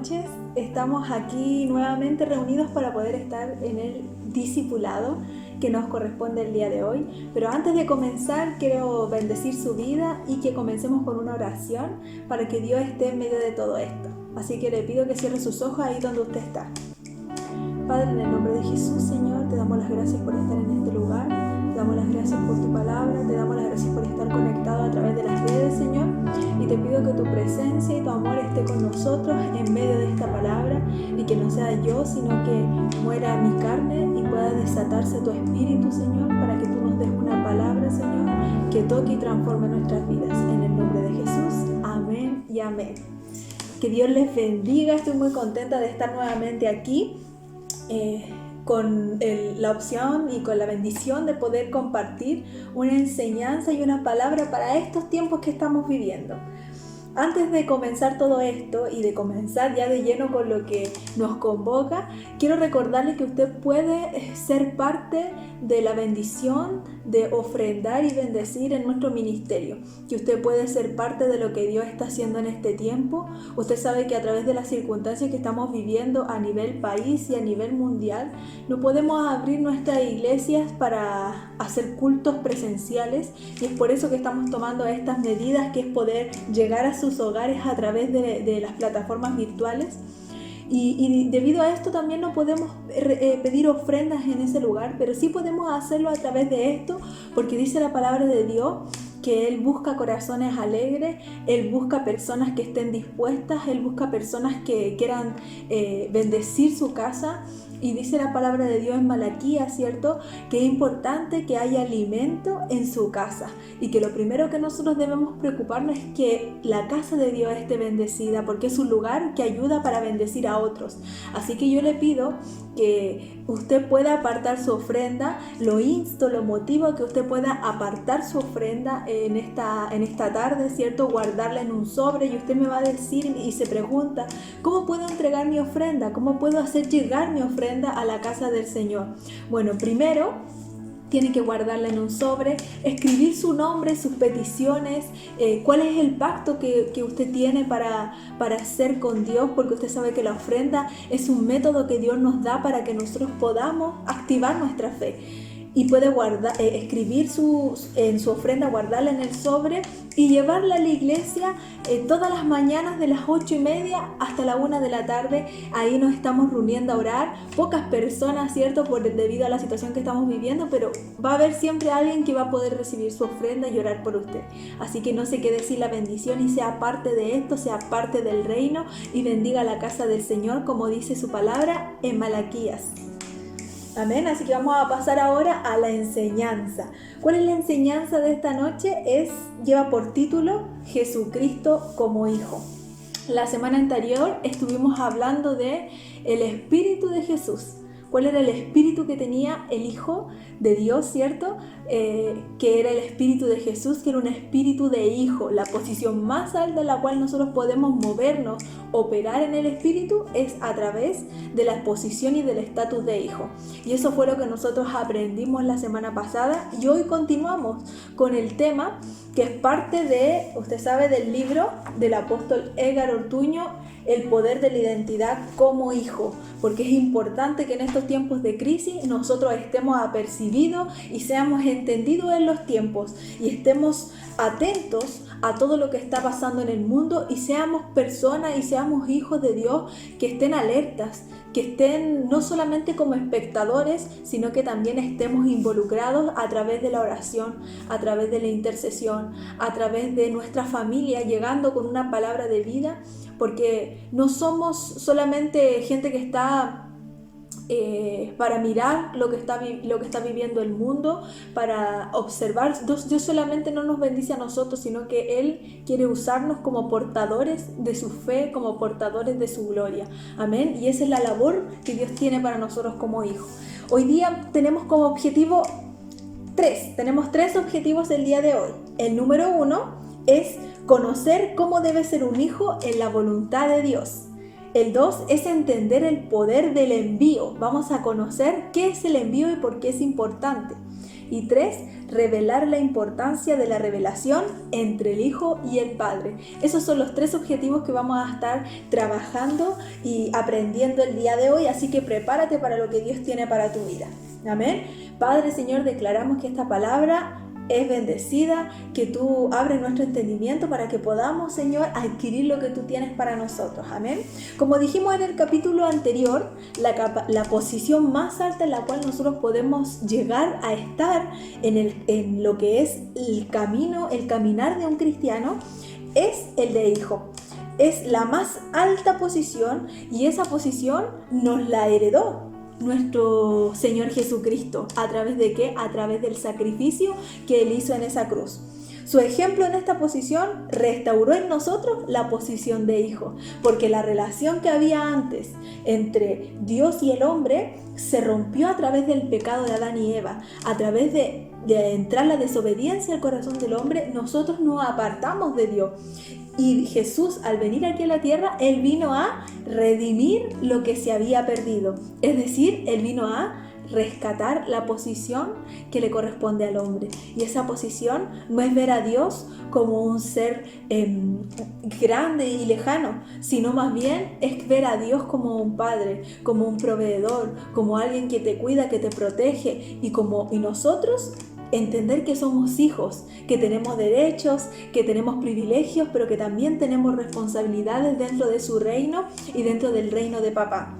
noches. Estamos aquí nuevamente reunidos para poder estar en el discipulado que nos corresponde el día de hoy. Pero antes de comenzar, quiero bendecir su vida y que comencemos con una oración para que Dios esté en medio de todo esto. Así que le pido que cierre sus ojos ahí donde usted está. Padre, en el nombre de Jesús, Señor, te damos las gracias por estar en este lugar. Te damos las gracias por tu palabra, te damos las gracias por estar conectado a través de las redes, Señor, y te pido que tu presencia y tu amor esté con nosotros en medio de esta palabra y que no sea yo, sino que muera mi carne y pueda desatarse tu espíritu, Señor, para que tú nos des una palabra, Señor, que toque y transforme nuestras vidas. En el nombre de Jesús, amén y amén. Que Dios les bendiga, estoy muy contenta de estar nuevamente aquí. Con la opción y con la bendición de poder compartir una enseñanza y una palabra para estos tiempos que estamos viviendo. Antes de comenzar todo esto y de comenzar ya de lleno con lo que nos convoca, quiero recordarle que usted puede ser parte de la bendición de ofrendar y bendecir en nuestro ministerio, que usted puede ser parte de lo que Dios está haciendo en este tiempo. Usted sabe que a través de las circunstancias que estamos viviendo a nivel país y a nivel mundial, no podemos abrir nuestras iglesias para hacer cultos presenciales, y es por eso que estamos tomando estas medidas, que es poder llegar a sus hogares a través de las plataformas virtuales. Y debido a esto también no podemos pedir ofrendas en ese lugar, pero sí podemos hacerlo a través de esto, porque dice la palabra de Dios que Él busca corazones alegres, Él busca personas que estén dispuestas, Él busca personas que quieran bendecir su casa. Y dice la palabra de Dios en Malaquías, ¿cierto?, que es importante que haya alimento en su casa y que lo primero que nosotros debemos preocuparnos es que la casa de Dios esté bendecida, porque es un lugar que ayuda para bendecir a otros. Así que yo le pido que usted pueda apartar su ofrenda, lo insto, lo motivo a que usted pueda apartar su ofrenda en esta tarde, ¿cierto?, guardarla en un sobre, y usted me va a decir y se pregunta, ¿cómo puedo entregar mi ofrenda? ¿Cómo puedo hacer llegar mi ofrenda a la casa del Señor? Bueno, primero tiene que guardarla en un sobre, escribir su nombre, sus peticiones, cuál es el pacto que usted tiene para hacer con Dios, porque usted sabe que la ofrenda es un método que Dios nos da para que nosotros podamos activar nuestra fe. Y puede escribir en su ofrenda, guardarla en el sobre y llevarla a la iglesia todas las mañanas de las 8:30 hasta la 1 de la tarde. Ahí nos estamos reuniendo a orar. Pocas personas, ¿cierto?, debido a la situación que estamos viviendo, pero va a haber siempre alguien que va a poder recibir su ofrenda y orar por usted. Así que no se quede sin la bendición y sea parte de esto, sea parte del reino y bendiga la casa del Señor, como dice su palabra en Malaquías. Amén, así que vamos a pasar ahora a la enseñanza. ¿Cuál es la enseñanza de esta noche? Lleva por título Jesucristo como Hijo. La semana anterior estuvimos hablando de el Espíritu de Jesús. ¿Cuál era el espíritu que tenía el Hijo de Dios, cierto? Que era el Espíritu de Jesús, que era un espíritu de Hijo. La posición más alta en la cual nosotros podemos movernos, operar en el Espíritu, es a través de la posición y del estatus de Hijo. Y eso fue lo que nosotros aprendimos la semana pasada, y hoy continuamos con el tema que es parte de, usted sabe, del libro del apóstol Edgar Ortuño, El poder de la identidad como hijo, porque es importante que en estos tiempos de crisis nosotros estemos apercibidos y seamos entendidos en los tiempos y estemos atentos a todo lo que está pasando en el mundo y seamos personas y seamos hijos de Dios que estén alertas, que estén no solamente como espectadores, sino que también estemos involucrados a través de la oración, a través de la intercesión, a través de nuestra familia, llegando con una palabra de vida, porque no somos solamente gente que está para mirar lo que está viviendo el mundo, para observar. Dios solamente no nos bendice a nosotros, sino que Él quiere usarnos como portadores de su fe, como portadores de su gloria. Amén. Y esa es la labor que Dios tiene para nosotros como hijos. Hoy día tenemos como objetivo tenemos tres objetivos el día de hoy. El número 1 es conocer cómo debe ser un hijo en la voluntad de Dios. El 2 es entender el poder del envío. Vamos a conocer qué es el envío y por qué es importante. Y 3, revelar la importancia de la revelación entre el Hijo y el Padre. Esos son los 3 objetivos que vamos a estar trabajando y aprendiendo el día de hoy, así que prepárate para lo que Dios tiene para tu vida. Amén. Padre, Señor, declaramos que esta palabra es bendecida, que tú abres nuestro entendimiento para que podamos, Señor, adquirir lo que tú tienes para nosotros. Amén. Como dijimos en el capítulo anterior, la posición más alta en la cual nosotros podemos llegar a estar en lo que es el caminar de un cristiano, es el de hijo. Es la más alta posición y esa posición nos la heredó nuestro Señor Jesucristo. ¿A través de qué? A través del sacrificio que Él hizo en esa cruz. Su ejemplo en esta posición restauró en nosotros la posición de hijo, porque la relación que había antes entre Dios y el hombre se rompió a través del pecado de Adán y Eva. A través de entrar la desobediencia al corazón del hombre, nosotros nos apartamos de Dios. Y Jesús, al venir aquí a la tierra, Él vino a redimir lo que se había perdido. Es decir, Él vino a rescatar la posición que le corresponde al hombre. Y esa posición no es ver a Dios como un ser grande y lejano, sino más bien es ver a Dios como un padre, como un proveedor, como alguien que te cuida, que te protege, y nosotros entender que somos hijos, que tenemos derechos, que tenemos privilegios, pero que también tenemos responsabilidades dentro de su reino y dentro del reino de papá.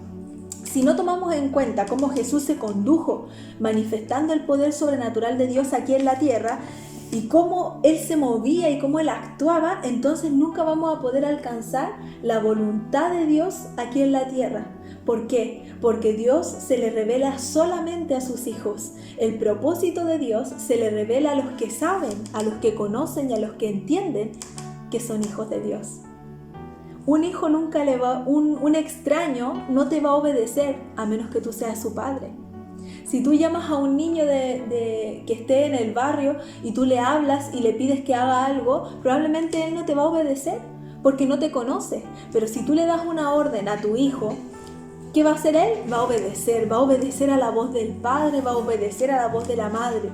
Si no tomamos en cuenta cómo Jesús se condujo manifestando el poder sobrenatural de Dios aquí en la tierra y cómo Él se movía y cómo Él actuaba, entonces nunca vamos a poder alcanzar la voluntad de Dios aquí en la tierra. ¿Por qué? Porque Dios se le revela solamente a sus hijos. El propósito de Dios se le revela a los que saben, a los que conocen y a los que entienden que son hijos de Dios. Un hijo nunca un extraño no te va a obedecer a menos que tú seas su padre. Si tú llamas a un niño que esté en el barrio y tú le hablas y le pides que haga algo, probablemente él no te va a obedecer porque no te conoce. Pero si tú le das una orden a tu hijo, ¿qué va a hacer él? Va a obedecer a la voz del padre, va a obedecer a la voz de la madre.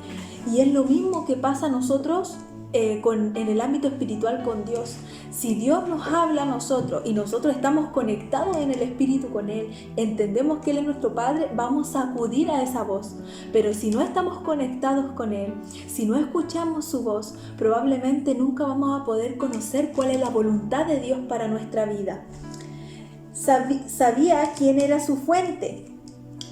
Y es lo mismo que pasa a nosotros en el ámbito espiritual con Dios. Si Dios nos habla a nosotros y nosotros estamos conectados en el espíritu con Él, entendemos que Él es nuestro Padre, vamos a acudir a esa voz. Pero si no estamos conectados con Él, si no escuchamos su voz, probablemente nunca vamos a poder conocer cuál es la voluntad de Dios para nuestra vida. Sabía quién era su fuente.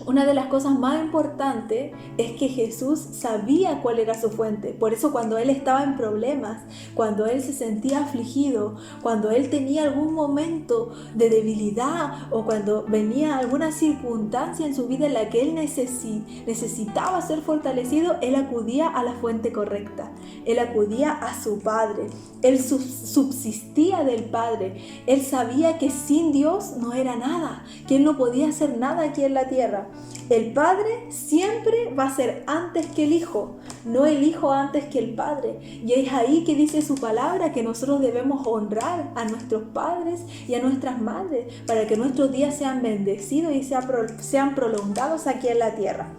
Una de las cosas más importantes es que Jesús sabía cuál era su fuente. Por eso cuando Él estaba en problemas, cuando Él se sentía afligido, cuando Él tenía algún momento de debilidad o cuando venía alguna circunstancia en su vida en la que Él necesitaba ser fortalecido, Él acudía a la fuente correcta. Él acudía a su Padre. Él subsistía del Padre. Él sabía que sin Dios no era nada, que Él no podía hacer nada aquí en la tierra. El Padre siempre va a ser antes que el Hijo, no el Hijo antes que el Padre. Y es ahí que dice su palabra que nosotros debemos honrar a nuestros padres y a nuestras madres para que nuestros días sean bendecidos y sean prolongados aquí en la tierra.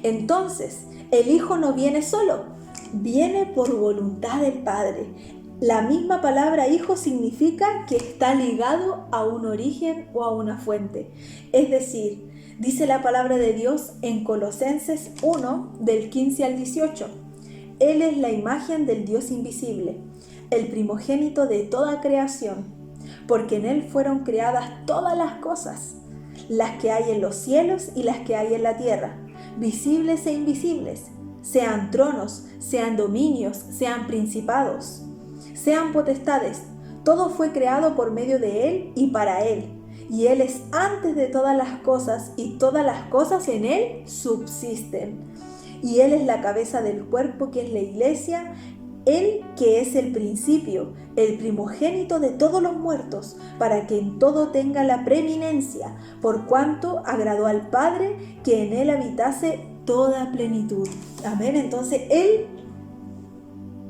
Entonces, el Hijo no viene solo, viene por voluntad del Padre. La misma palabra hijo significa que está ligado a un origen o a una fuente. Es decir, dice la palabra de Dios en Colosenses 1, del 15 al 18. Él es la imagen del Dios invisible, el primogénito de toda creación, porque en Él fueron creadas todas las cosas, las que hay en los cielos y las que hay en la tierra, visibles e invisibles, sean tronos, sean dominios, sean principados, sean potestades. Todo fue creado por medio de Él y para Él. Y Él es antes de todas las cosas y todas las cosas en Él subsisten. Y Él es la cabeza del cuerpo que es la iglesia, Él que es el principio, el primogénito de todos los muertos, para que en todo tenga la preeminencia, por cuanto agradó al Padre que en Él habitase toda plenitud. Amén. Entonces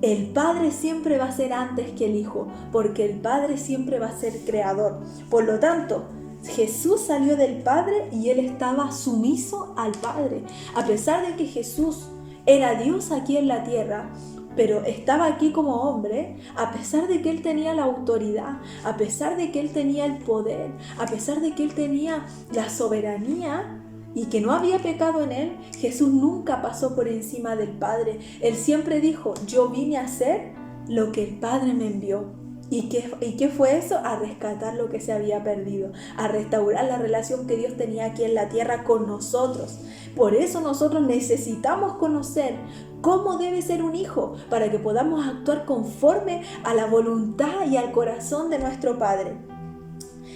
el Padre siempre va a ser antes que el Hijo, porque el Padre siempre va a ser creador. Por lo tanto, Jesús salió del Padre y Él estaba sumiso al Padre. A pesar de que Jesús Era Dios aquí en la tierra, pero estaba aquí como hombre, a pesar de que Él tenía la autoridad, a pesar de que Él tenía el poder, a pesar de que Él tenía la soberanía y que no había pecado en Él. Jesús nunca pasó por encima del Padre. Él siempre dijo: yo vine a hacer lo que el Padre me envió. ¿Y qué fue eso? A rescatar lo que se había perdido, a restaurar la relación que Dios tenía aquí en la tierra con nosotros. Por eso nosotros necesitamos conocer cómo debe ser un hijo, para que podamos actuar conforme a la voluntad y al corazón de nuestro Padre.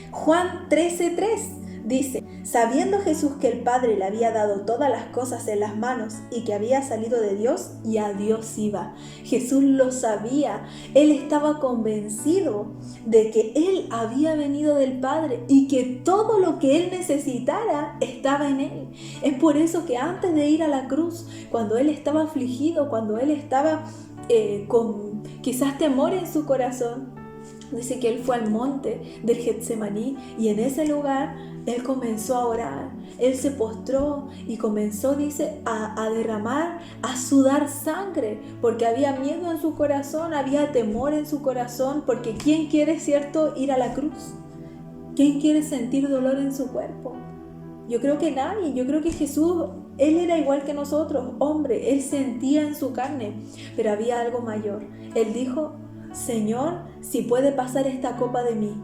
Juan 13:3 dice: sabiendo Jesús que el Padre le había dado todas las cosas en las manos y que había salido de Dios y a Dios iba. Jesús lo sabía, Él estaba convencido de que Él había venido del Padre y que todo lo que Él necesitara estaba en Él. Es por eso que antes de ir a la cruz, cuando Él estaba afligido, cuando Él estaba con quizás temor en su corazón, dice que Él fue al monte del Getsemaní y en ese lugar Él comenzó a orar. Él se postró y comenzó, dice, a derramar, a sudar sangre, porque había miedo en su corazón, había temor en su corazón, porque ¿quién quiere, cierto, ir a la cruz? ¿Quién quiere sentir dolor en su cuerpo? Yo creo que nadie. Yo creo que Jesús, Él era igual que nosotros, hombre. Él sentía en su carne, pero había algo mayor. Él dijo: Señor, si puede pasar esta copa de mí,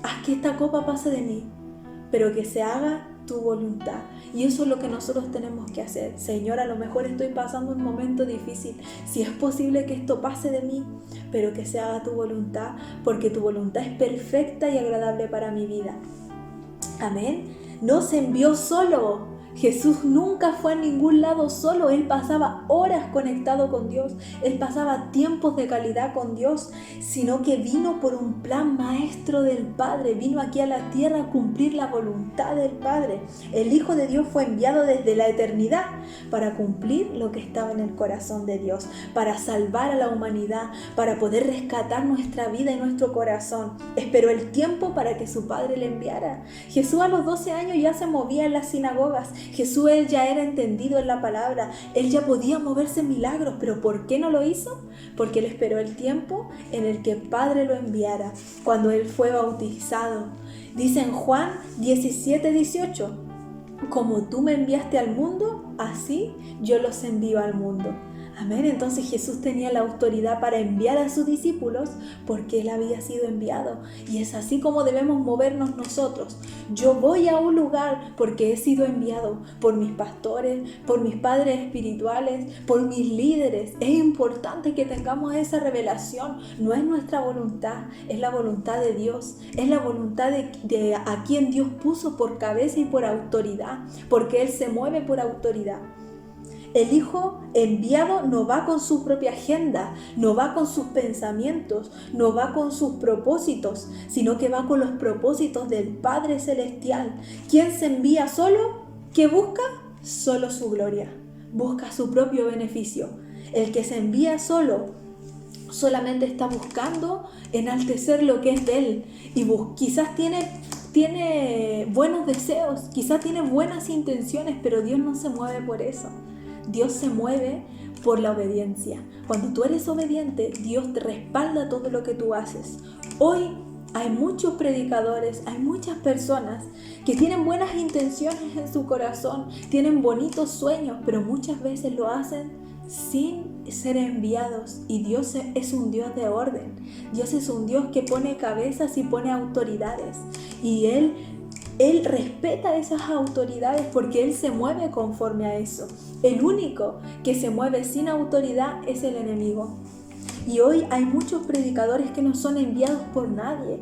haz que esta copa pase de mí, pero que se haga tu voluntad. Y eso es lo que nosotros tenemos que hacer. Señor, a lo mejor estoy pasando un momento difícil, si es posible que esto pase de mí, pero que se haga tu voluntad, porque tu voluntad es perfecta y agradable para mi vida. Amén. No se envió solo. Jesús nunca fue a ningún lado solo. Él pasaba horas conectado con Dios. Él pasaba tiempos de calidad con Dios, sino que vino por un plan maestro del Padre. Vino aquí a la tierra a cumplir la voluntad del Padre. El Hijo de Dios fue enviado desde la eternidad para cumplir lo que estaba en el corazón de Dios, para salvar a la humanidad, para poder rescatar nuestra vida y nuestro corazón. Esperó el tiempo para que su Padre le enviara. Jesús a los 12 años ya se movía en las sinagogas. Jesús, Él ya era entendido en la palabra, Él ya podía moverse en milagros, pero ¿por qué no lo hizo? Porque Él esperó el tiempo en el que el Padre lo enviara, cuando Él fue bautizado. Dice en Juan 17:18, como tú me enviaste al mundo, así yo los envío al mundo. Amén. Entonces Jesús tenía la autoridad para enviar a sus discípulos porque Él había sido enviado. Y es así como debemos movernos nosotros. Yo voy a un lugar porque he sido enviado por mis pastores, por mis padres espirituales, por mis líderes. Es importante que tengamos esa revelación. No es nuestra voluntad, es la voluntad de Dios. Es la voluntad de a quien Dios puso por cabeza y por autoridad, porque Él se mueve por autoridad. El Hijo enviado no va con su propia agenda, no va con sus pensamientos, no va con sus propósitos, sino que va con los propósitos del Padre Celestial. ¿Quién se envía solo? ¿Qué busca? Solo su gloria, busca su propio beneficio. El que se envía solo solamente está buscando enaltecer lo que es de Él y quizás tiene buenos deseos, quizás tiene buenas intenciones, pero Dios no se mueve por eso. Dios se mueve por la obediencia. Cuando tú eres obediente, Dios te respalda todo lo que tú haces. Hoy hay muchos predicadores, hay muchas personas que tienen buenas intenciones en su corazón, tienen bonitos sueños, pero muchas veces lo hacen sin ser enviados. Y Dios es un Dios de orden. Dios es un Dios que pone cabezas y pone autoridades. Y Él respeta esas autoridades porque Él se mueve conforme a eso. El único que se mueve sin autoridad es el enemigo. Y hoy hay muchos predicadores que no son enviados por nadie.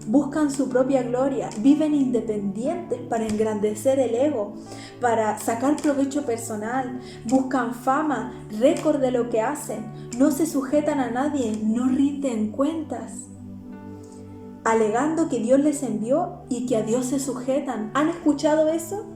Buscan su propia gloria, viven independientes para engrandecer el ego, para sacar provecho personal, buscan fama, récord de lo que hacen, no se sujetan a nadie, no rinden cuentas, alegando que Dios les envió y que a Dios se sujetan. ¿Han escuchado eso?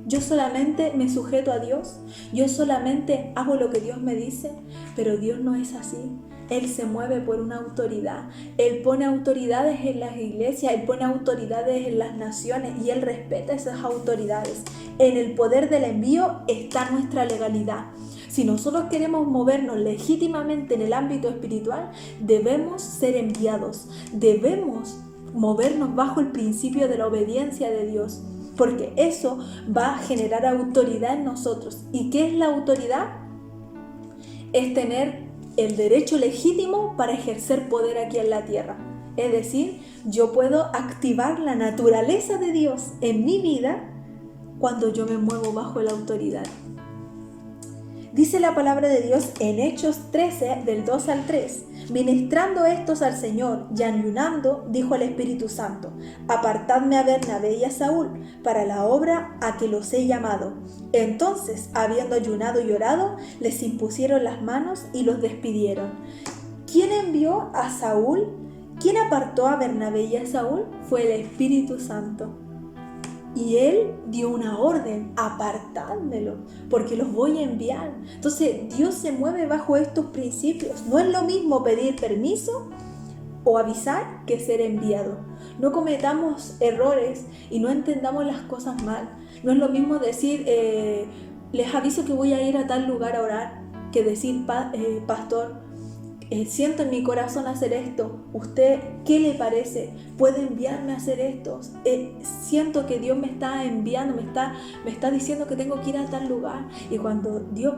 Yo solamente me sujeto a Dios, yo solamente hago lo que Dios me dice, pero Dios no es así. Él se mueve por una autoridad. Él pone autoridades en las iglesias, Él pone autoridades en las naciones y Él respeta esas autoridades. En el poder del envío está nuestra legalidad. Si nosotros queremos movernos legítimamente en el ámbito espiritual, debemos ser enviados, debemos movernos bajo el principio de la obediencia de Dios, porque eso va a generar autoridad en nosotros. ¿Y qué es la autoridad? Es tener el derecho legítimo para ejercer poder aquí en la tierra. Es decir, yo puedo activar la naturaleza de Dios en mi vida cuando yo me muevo bajo la autoridad. Dice la palabra de Dios en Hechos 13, del 2 al 3. Ministrando estos al Señor y ayunando, dijo el Espíritu Santo: apartadme a Bernabé y a Saúl para la obra a que los he llamado. Entonces, habiendo ayunado y orado, les impusieron las manos y los despidieron. ¿Quién envió a Saúl? ¿Quién apartó a Bernabé y a Saúl? Fue el Espíritu Santo. Y Él dio una orden: apartádmelo, porque los voy a enviar. Entonces Dios se mueve bajo estos principios. No es lo mismo pedir permiso o avisar que ser enviado. No cometamos errores y no entendamos las cosas mal. No es lo mismo decir, les aviso que voy a ir a tal lugar a orar, que decir, pastor, siento en mi corazón hacer esto. ¿Usted qué le parece? ¿Puede enviarme a hacer esto? Siento que Dios me está enviando, me está diciendo que tengo que ir a tal lugar. Y cuando Dios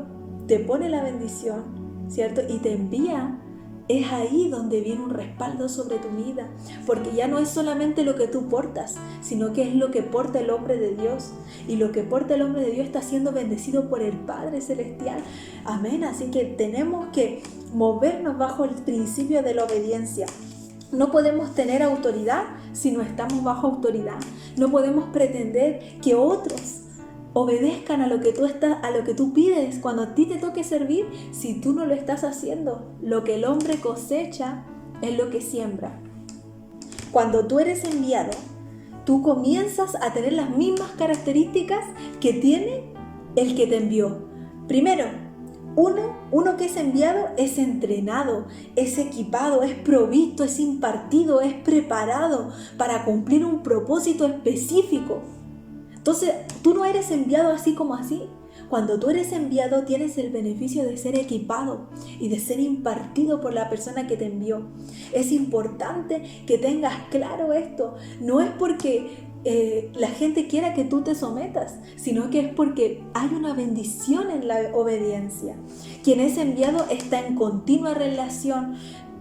te pone la bendición, ¿cierto? Y te envía, es ahí donde viene un respaldo sobre tu vida, porque ya no es solamente lo que tú portas, sino que es lo que porta el hombre de Dios, y lo que porta el hombre de Dios está siendo bendecido por el Padre Celestial. Amén. Así que tenemos que movernos bajo el principio de la obediencia. No podemos tener autoridad si no estamos bajo autoridad. No podemos pretender que otros obedezcan a lo que tú pides cuando a ti te toque servir, si tú no lo estás haciendo. Lo que el hombre cosecha es lo que siembra. Cuando tú eres enviado, tú comienzas a tener las mismas características que tiene el que te envió. Primero, uno que es enviado es entrenado, es equipado, es provisto, es impartido, es preparado para cumplir un propósito específico. Entonces, tú no eres enviado así como así. Cuando tú eres enviado, tienes el beneficio de ser equipado y de ser impartido por la persona que te envió. Es importante que tengas claro esto. No es porque la gente quiera que tú te sometas, sino que es porque hay una bendición en la obediencia. Quien es enviado está en continua relación,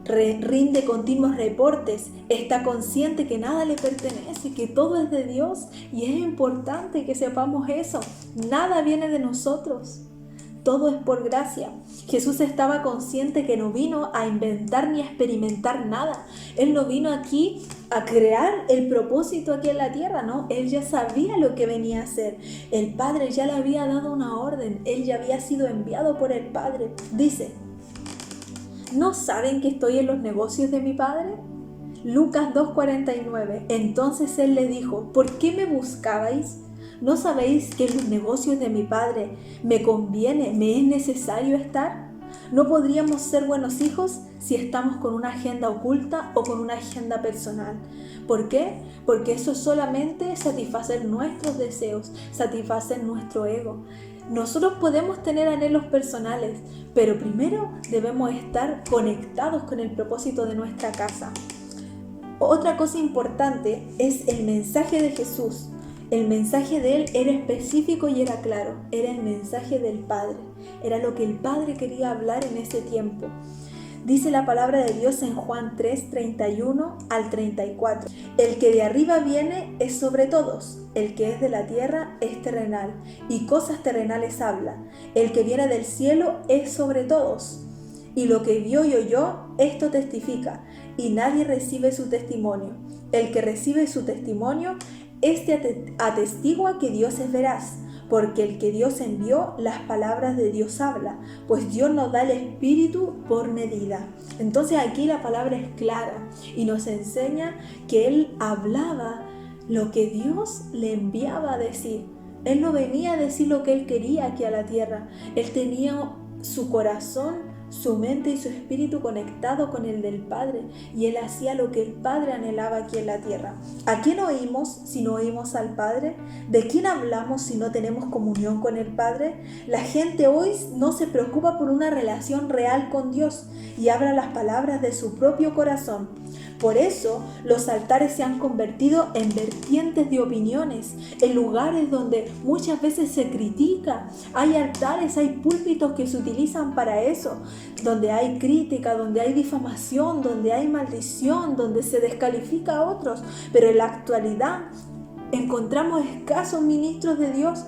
rinde continuos reportes, está consciente que nada le pertenece, que todo es de Dios, y es importante que sepamos eso. Nada viene de nosotros, todo es por gracia. Jesús estaba consciente que no vino a inventar ni a experimentar nada. Él no vino aquí a crear el propósito aquí en la tierra, no. Él ya sabía lo que venía a hacer. El Padre ya le había dado una orden, él ya había sido enviado por el Padre. Dice: ¿no saben que estoy en los negocios de mi Padre? Lucas 2:49. Entonces él le dijo: ¿por qué me buscabais? ¿No sabéis que en los negocios de mi Padre me conviene, me es necesario estar? No podríamos ser buenos hijos si estamos con una agenda oculta o con una agenda personal. ¿Por qué? Porque eso es solamente satisfacer nuestros deseos, satisfacer nuestro ego. Nosotros podemos tener anhelos personales, pero primero debemos estar conectados con el propósito de nuestra casa. Otra cosa importante es el mensaje de Jesús. El mensaje de Él era específico y era claro. Era el mensaje del Padre. Era lo que el Padre quería hablar en ese tiempo. Dice la palabra de Dios en Juan 3, 31 al 34. El que de arriba viene es sobre todos. El que es de la tierra es terrenal, y cosas terrenales habla. El que viene del cielo es sobre todos. Y lo que vio y oyó, esto testifica, y nadie recibe su testimonio. El que recibe su testimonio, este atestigua que Dios es veraz, porque el que Dios envió, las palabras de Dios habla, pues Dios nos da el Espíritu por medida. Entonces aquí la palabra es clara y nos enseña que Él hablaba lo que Dios le enviaba a decir. Él no venía a decir lo que Él quería aquí a la tierra. Él tenía su corazón, su mente y su espíritu conectado con el del Padre, y él hacía lo que el Padre anhelaba aquí en la tierra. ¿A quién oímos si no oímos al Padre? ¿De quién hablamos si no tenemos comunión con el Padre? La gente hoy no se preocupa por una relación real con Dios y habla las palabras de su propio corazón. Por eso los altares se han convertido en vertientes de opiniones, en lugares donde muchas veces se critica. Hay altares, hay púlpitos que se utilizan para eso, donde hay crítica, donde hay difamación, donde hay maldición, donde se descalifica a otros. Pero en la actualidad encontramos escasos ministros de Dios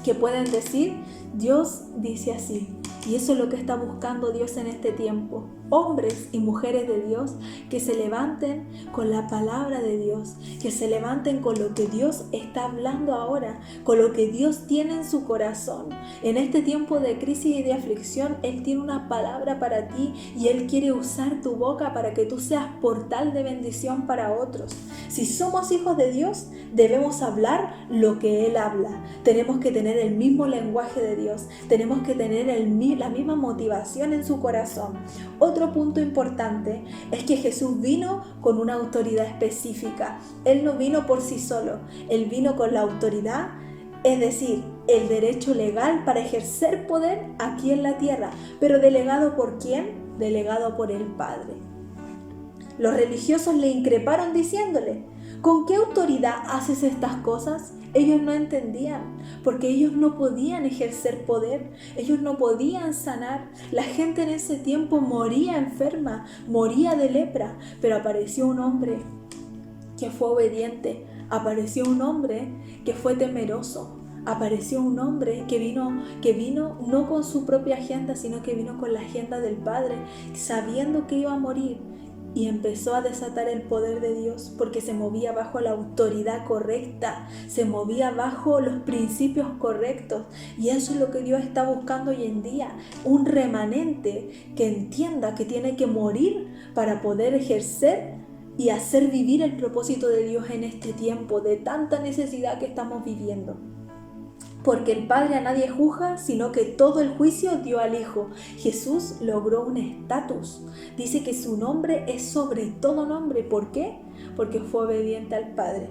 que pueden decir: Dios dice así. Y eso es lo que está buscando Dios en este tiempo. Hombres y mujeres de Dios que se levanten con la palabra de Dios, que se levanten con lo que Dios está hablando ahora, con lo que Dios tiene en su corazón. En este tiempo de crisis y de aflicción, Él tiene una palabra para ti y Él quiere usar tu boca para que tú seas portal de bendición para otros. Si somos hijos de Dios, debemos hablar lo que Él habla. Tenemos que tener el mismo lenguaje de Dios, tenemos que tener la misma motivación en su corazón. Otro punto importante es que Jesús vino con una autoridad específica. Él no vino por sí solo, Él vino con la autoridad, es decir, el derecho legal para ejercer poder aquí en la tierra. ¿Pero delegado por quién? Delegado por el Padre. Los religiosos le increparon diciéndole: ¿con qué autoridad haces estas cosas? Ellos no entendían, porque ellos no podían ejercer poder, ellos no podían sanar. La gente en ese tiempo moría enferma, moría de lepra, pero apareció un hombre que fue obediente, apareció un hombre que fue temeroso, apareció un hombre que vino no con su propia agenda, sino que vino con la agenda del Padre, sabiendo que iba a morir. Y empezó a desatar el poder de Dios porque se movía bajo la autoridad correcta, se movía bajo los principios correctos. Y eso es lo que Dios está buscando hoy en día, un remanente que entienda que tiene que morir para poder ejercer y hacer vivir el propósito de Dios en este tiempo de tanta necesidad que estamos viviendo. Porque el Padre a nadie juzga, sino que todo el juicio dio al Hijo. Jesús logró un estatus. Dice que su nombre es sobre todo nombre. ¿Por qué? Porque fue obediente al Padre.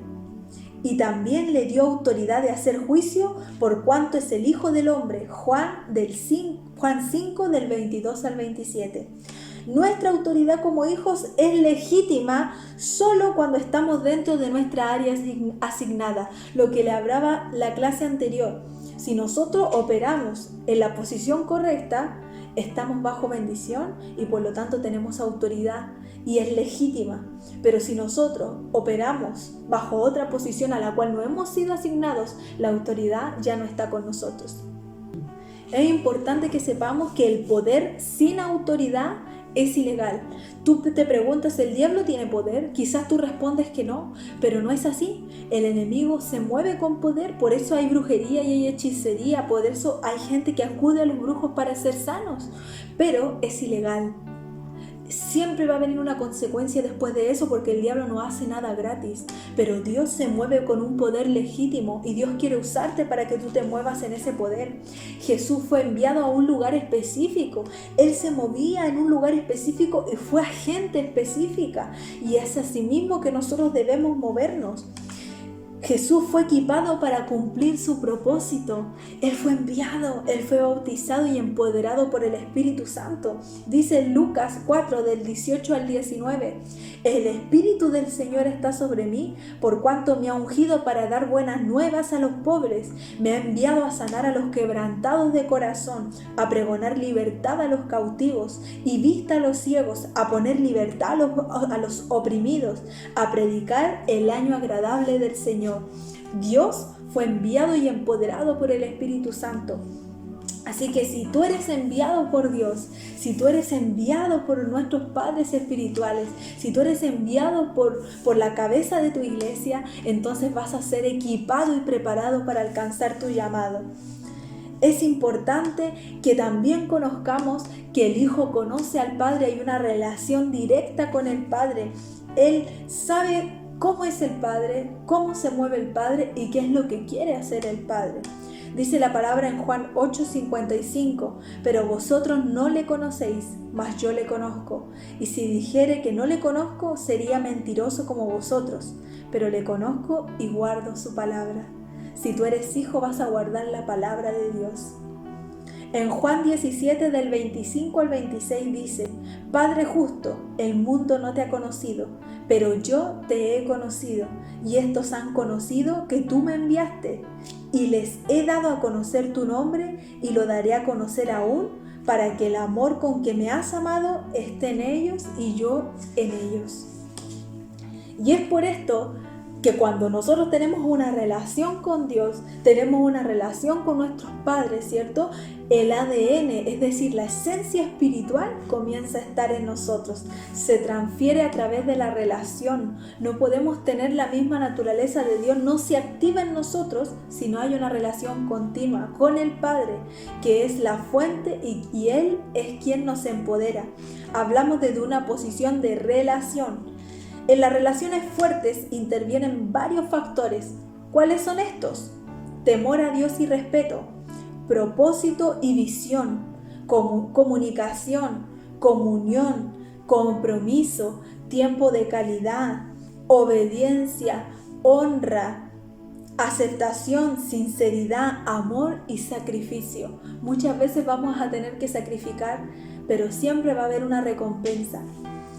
Y también le dio autoridad de hacer juicio por cuanto es el Hijo del Hombre. Juan 5, del 22 al 27. Nuestra autoridad como hijos es legítima solo cuando estamos dentro de nuestra área asignada, lo que le hablaba la clase anterior. Si nosotros operamos en la posición correcta, estamos bajo bendición y por lo tanto tenemos autoridad y es legítima. Pero si nosotros operamos bajo otra posición a la cual no hemos sido asignados, la autoridad ya no está con nosotros. Es importante que sepamos que el poder sin autoridad es ilegal. Tú te preguntas, ¿el diablo tiene poder? Quizás tú respondes que no, pero no es así. El enemigo se mueve con poder, por eso hay brujería y hay hechicería, por eso hay gente que acude a los brujos para ser sanos, pero es ilegal. Siempre va a venir una consecuencia después de eso porque el diablo no hace nada gratis, pero Dios se mueve con un poder legítimo y Dios quiere usarte para que tú te muevas en ese poder. Jesús fue enviado a un lugar específico, Él se movía en un lugar específico y fue a gente específica y es así mismo que nosotros debemos movernos. Jesús fue equipado para cumplir su propósito. Él fue enviado, Él fue bautizado y empoderado por el Espíritu Santo. Dice Lucas 4, del 18 al 19. El Espíritu del Señor está sobre mí, por cuanto me ha ungido para dar buenas nuevas a los pobres. Me ha enviado a sanar a los quebrantados de corazón, a pregonar libertad a los cautivos y vista a los ciegos, a poner libertad a los oprimidos, a predicar el año agradable del Señor. Dios fue enviado y empoderado por el Espíritu Santo. Así que si tú eres enviado por Dios, si tú eres enviado por nuestros padres espirituales, si tú eres enviado por la cabeza de tu iglesia, entonces vas a ser equipado y preparado para alcanzar tu llamado. Es importante que también conozcamos que el Hijo conoce al Padre, hay una relación directa con el Padre. Él sabe cómo es el Padre, cómo se mueve el Padre y qué es lo que quiere hacer el Padre. Dice la palabra en Juan 8:55, pero vosotros no le conocéis, mas yo le conozco. Y si dijere que no le conozco, sería mentiroso como vosotros, pero le conozco y guardo su palabra. Si tú eres hijo, vas a guardar la palabra de Dios. En Juan 17 del 25 al 26 dice, Padre justo, el mundo no te ha conocido, pero yo te he conocido, y estos han conocido que tú me enviaste, y les he dado a conocer tu nombre, y lo daré a conocer aún, para que el amor con que me has amado esté en ellos y yo en ellos. Y es por esto que cuando nosotros tenemos una relación con Dios, tenemos una relación con nuestros padres, ¿cierto? El ADN, es decir, la esencia espiritual, comienza a estar en nosotros. Se transfiere a través de la relación. No podemos tener la misma naturaleza de Dios, no se activa en nosotros si no hay una relación continua con el Padre, que es la fuente y Él es quien nos empodera. Hablamos desde una posición de relación. En las relaciones fuertes intervienen varios factores. ¿Cuáles son estos? Temor a Dios y respeto, propósito y visión, comunicación, comunión, compromiso, tiempo de calidad, obediencia, honra, aceptación, sinceridad, amor y sacrificio. Muchas veces vamos a tener que sacrificar, pero siempre va a haber una recompensa.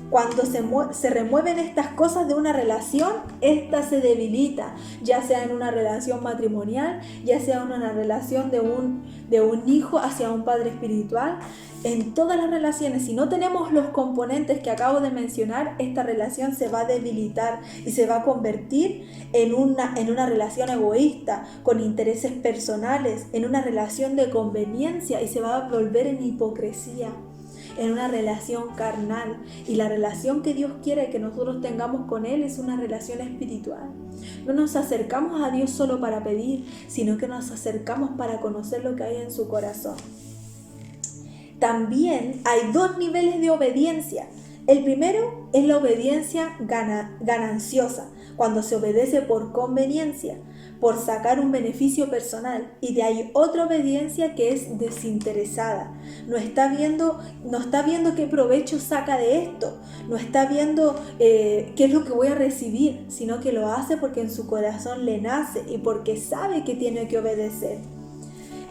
Cuando se remueven estas cosas de una relación, esta se debilita, ya sea en una relación matrimonial, ya sea en una relación de un hijo hacia un padre espiritual. En todas las relaciones, si no tenemos los componentes que acabo de mencionar, esta relación se va a debilitar y se va a convertir en una relación egoísta, con intereses personales, en una relación de conveniencia y se va a volver en hipocresía, en una relación carnal. Y la relación que Dios quiere que nosotros tengamos con Él es una relación espiritual. No nos acercamos a Dios solo para pedir, sino que nos acercamos para conocer lo que hay en su corazón. También hay dos niveles de obediencia. El primero es la obediencia gananciosa, cuando se obedece por conveniencia, por sacar un beneficio personal. Y de ahí otra obediencia que es desinteresada. No está viendo qué provecho saca de esto, no está viendo qué es lo que voy a recibir, sino que lo hace porque en su corazón le nace y porque sabe que tiene que obedecer.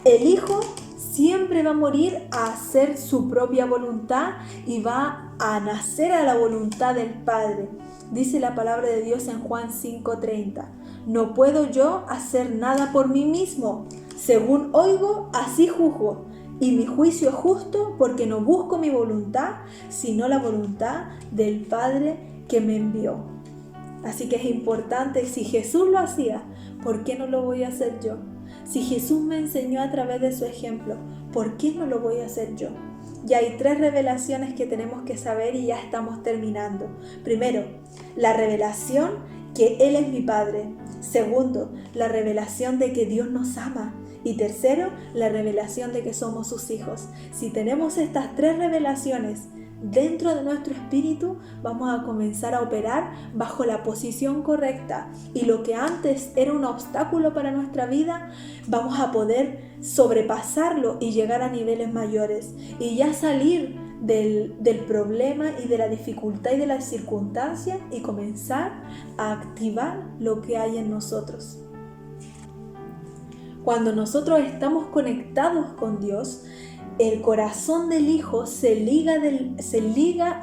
El hijo siempre va a morir a hacer su propia voluntad y va a nacer a la voluntad del Padre. Dice la palabra de Dios en Juan 5:30. No puedo yo hacer nada por mí mismo. Según oigo, así juzgo. Y mi juicio es justo porque no busco mi voluntad, sino la voluntad del Padre que me envió. Así que es importante, si Jesús lo hacía, ¿por qué no lo voy a hacer yo? Si Jesús me enseñó a través de su ejemplo, ¿por qué no lo voy a hacer yo? Y hay 3 revelaciones que tenemos que saber y ya estamos terminando. Primero, la revelación que Él es mi Padre. Segundo, la revelación de que Dios nos ama. Y tercero, la revelación de que somos sus hijos. Si tenemos estas 3 revelaciones dentro de nuestro espíritu, vamos a comenzar a operar bajo la posición correcta. Y lo que antes era un obstáculo para nuestra vida, vamos a poder sobrepasarlo y llegar a niveles mayores. Y ya salir del problema y de la dificultad y de las circunstancias y comenzar a activar lo que hay en nosotros. Cuando nosotros estamos conectados con Dios, el corazón del Hijo se liga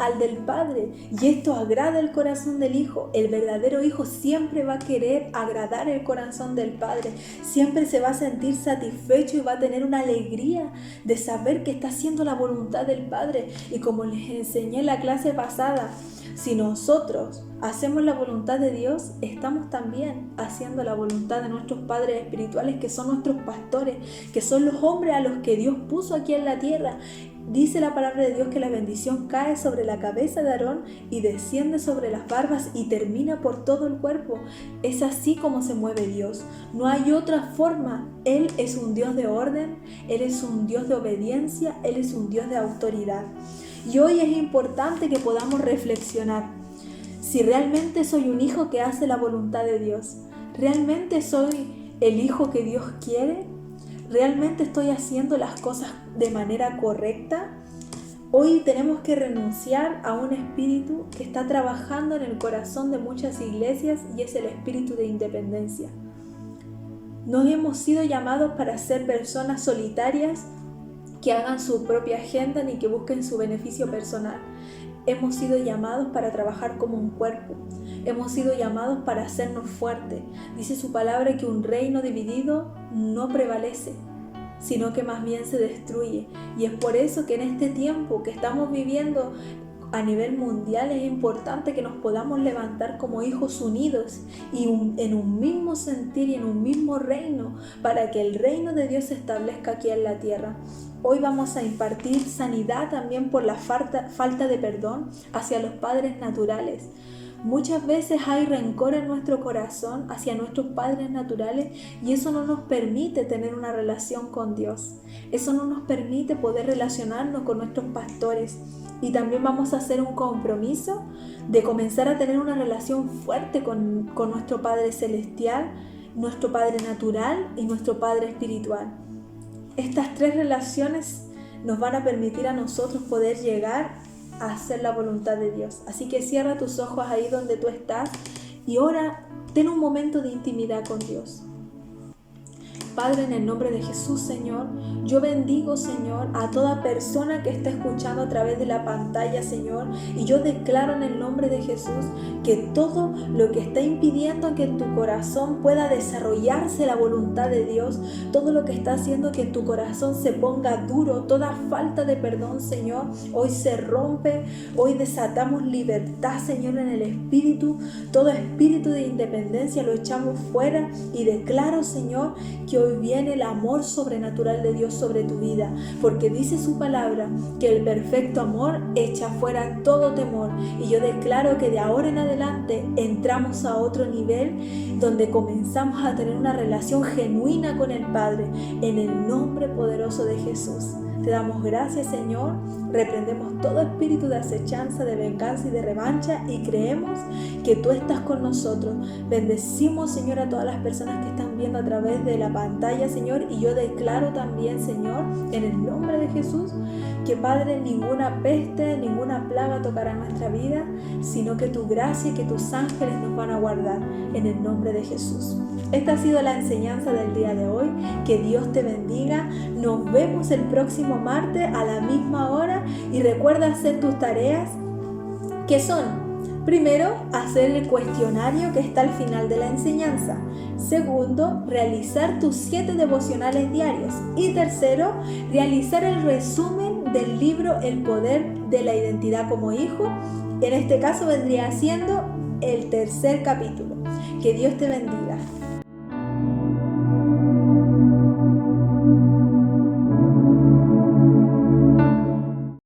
al del Padre y esto agrada el corazón del Hijo. El verdadero Hijo siempre va a querer agradar el corazón del Padre, siempre se va a sentir satisfecho y va a tener una alegría de saber que está haciendo la voluntad del Padre. Y como les enseñé en la clase pasada, si nosotros hacemos la voluntad de Dios, estamos también haciendo la voluntad de nuestros padres espirituales, que son nuestros pastores, que son los hombres a los que Dios puso aquí en la tierra. Dice la palabra de Dios que la bendición cae sobre la cabeza de Aarón y desciende sobre las barbas y termina por todo el cuerpo. Es así como se mueve Dios. No hay otra forma. Él es un Dios de orden, Él es un Dios de obediencia, Él es un Dios de autoridad. Y hoy es importante que podamos reflexionar. Si realmente soy un hijo que hace la voluntad de Dios, ¿realmente soy el hijo que Dios quiere? ¿Realmente estoy haciendo las cosas de manera correcta? Hoy tenemos que renunciar a un espíritu que está trabajando en el corazón de muchas iglesias y es el espíritu de independencia. No hemos sido llamados para ser personas solitarias que hagan su propia agenda ni que busquen su beneficio personal. Hemos sido llamados para trabajar como un cuerpo. Hemos sido llamados para hacernos fuertes. Dice su palabra que un reino dividido no prevalece, sino que más bien se destruye. Y es por eso que en este tiempo que estamos viviendo a nivel mundial es importante que nos podamos levantar como hijos unidos y en un mismo sentir y en un mismo reino, para que el reino de Dios se establezca aquí en la tierra. Hoy vamos a impartir sanidad también por la falta de perdón hacia los padres naturales. Muchas veces hay rencor en nuestro corazón hacia nuestros padres naturales y eso no nos permite tener una relación con Dios. Eso no nos permite poder relacionarnos con nuestros pastores. Y también vamos a hacer un compromiso de comenzar a tener una relación fuerte con nuestro Padre Celestial, nuestro Padre Natural y nuestro Padre Espiritual. Estas tres relaciones nos van a permitir a nosotros poder llegar a hacer la voluntad de Dios. Así que cierra tus ojos ahí donde tú estás y ora, ten un momento de intimidad con Dios. Padre, en el nombre de Jesús, Señor, yo bendigo, Señor, a toda persona que está escuchando a través de la pantalla, Señor, y yo declaro en el nombre de Jesús que todo lo que está impidiendo que en tu corazón pueda desarrollarse la voluntad de Dios, todo lo que está haciendo que en tu corazón se ponga duro, toda falta de perdón, Señor, hoy se rompe, hoy desatamos libertad, Señor, en el espíritu, todo espíritu de independencia lo echamos fuera y declaro, Señor, que hoy viene el amor sobrenatural de Dios sobre tu vida, porque dice su palabra que el perfecto amor echa fuera todo temor, y yo declaro que de ahora en adelante entramos a otro nivel donde comenzamos a tener una relación genuina con el Padre, en el nombre poderoso de Jesús. Te damos gracias, Señor, reprendemos todo espíritu de acechanza, de venganza y de revancha y creemos que tú estás con nosotros. Bendecimos, Señor, a todas las personas que están viendo a través de la pantalla, Señor, y yo declaro también, Señor, en el nombre de Jesús, que Padre, ninguna peste, ninguna plaga tocará nuestra vida, sino que tu gracia y que tus ángeles nos van a guardar, en el nombre de Jesús. Esta ha sido la enseñanza del día de hoy. Que Dios te bendiga. Nos vemos el próximo martes a la misma hora y recuerda hacer tus tareas, que son: primero, hacer el cuestionario que está al final de la enseñanza. Segundo, realizar tus 7 devocionales diarios. Y tercero, realizar el resumen del libro El Poder de la Identidad como Hijo. En este caso vendría siendo el tercer capítulo. Que Dios te bendiga.